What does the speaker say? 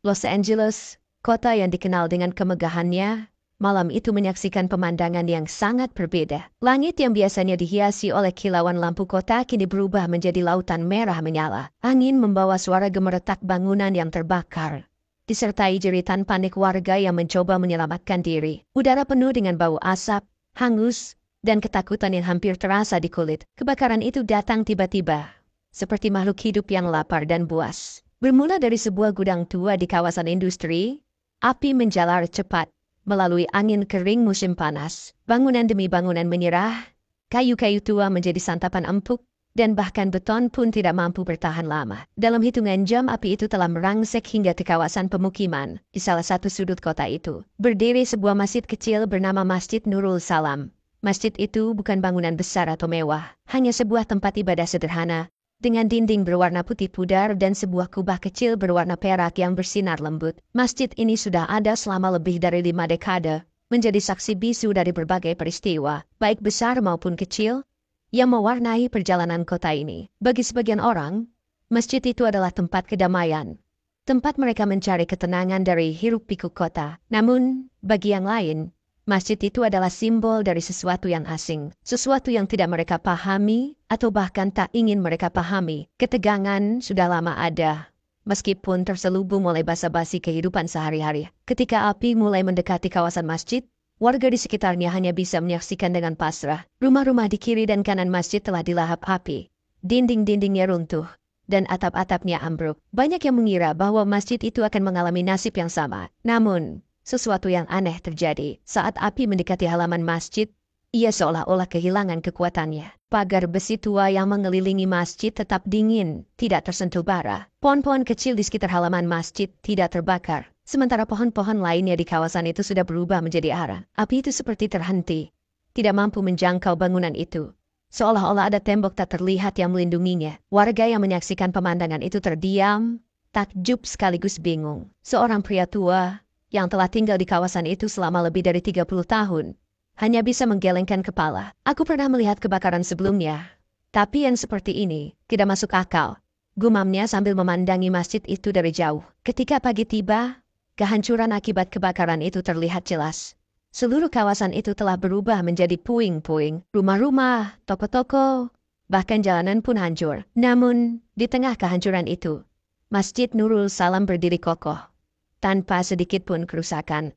Los Angeles, kota yang dikenal dengan kemegahannya, malam itu menyaksikan pemandangan yang sangat berbeda. Langit yang biasanya dihiasi oleh kilauan lampu kota kini berubah menjadi lautan merah menyala. Angin membawa suara gemeretak bangunan yang terbakar, disertai jeritan panik warga yang mencoba menyelamatkan diri. Udara penuh dengan bau asap, hangus, dan ketakutan yang hampir terasa di kulit. Kebakaran itu datang tiba-tiba, seperti makhluk hidup yang lapar dan buas. Bermula dari sebuah gudang tua di kawasan industri, api menjalar cepat melalui angin kering musim panas. Bangunan demi bangunan menyerah, kayu-kayu tua menjadi santapan empuk, dan bahkan beton pun tidak mampu bertahan lama. Dalam hitungan jam api itu telah merangsek hingga ke kawasan pemukiman. Di salah satu sudut kota itu, berdiri sebuah masjid kecil bernama Masjid Nurul Salam. Masjid itu bukan bangunan besar atau mewah, hanya sebuah tempat ibadah sederhana, dengan dinding berwarna putih pudar dan sebuah kubah kecil berwarna perak yang bersinar lembut. Masjid ini sudah ada selama lebih dari 5 dekade, menjadi saksi bisu dari berbagai peristiwa, baik besar maupun kecil, yang mewarnai perjalanan kota ini. Bagi sebagian orang, masjid itu adalah tempat kedamaian, tempat mereka mencari ketenangan dari hiruk-pikuk kota. Namun, bagi yang lain, masjid itu adalah simbol dari sesuatu yang asing, sesuatu yang tidak mereka pahami, atau bahkan tak ingin mereka pahami. Ketegangan sudah lama ada, meskipun terselubung oleh basa-basi kehidupan sehari-hari. Ketika api mulai mendekati kawasan masjid, warga di sekitarnya hanya bisa menyaksikan dengan pasrah. Rumah-rumah di kiri dan kanan masjid telah dilahap api. Dinding-dindingnya runtuh, dan atap-atapnya ambruk. Banyak yang mengira bahwa masjid itu akan mengalami nasib yang sama. Namun, sesuatu yang aneh terjadi. Saat api mendekati halaman masjid, ia seolah-olah kehilangan kekuatannya. Pagar besi tua yang mengelilingi masjid tetap dingin, tidak tersentuh bara. Pohon-pohon kecil di sekitar halaman masjid tidak terbakar, sementara pohon-pohon lainnya di kawasan itu sudah berubah menjadi arang. Api itu seperti terhenti, tidak mampu menjangkau bangunan itu. Seolah-olah ada tembok tak terlihat yang melindunginya. Warga yang menyaksikan pemandangan itu terdiam, takjub sekaligus bingung. Seorang pria tua yang telah tinggal di kawasan itu selama lebih dari 30 tahun, hanya bisa menggelengkan kepala. Aku pernah melihat kebakaran sebelumnya, tapi yang seperti ini tidak masuk akal, gumamnya sambil memandangi masjid itu dari jauh. Ketika pagi tiba, kehancuran akibat kebakaran itu terlihat jelas. Seluruh kawasan itu telah berubah menjadi puing-puing. Rumah-rumah, toko-toko, bahkan jalanan pun hancur. Namun, di tengah kehancuran itu, Masjid Nurul Salam berdiri kokoh, tanpa sedikit pun kerusakan.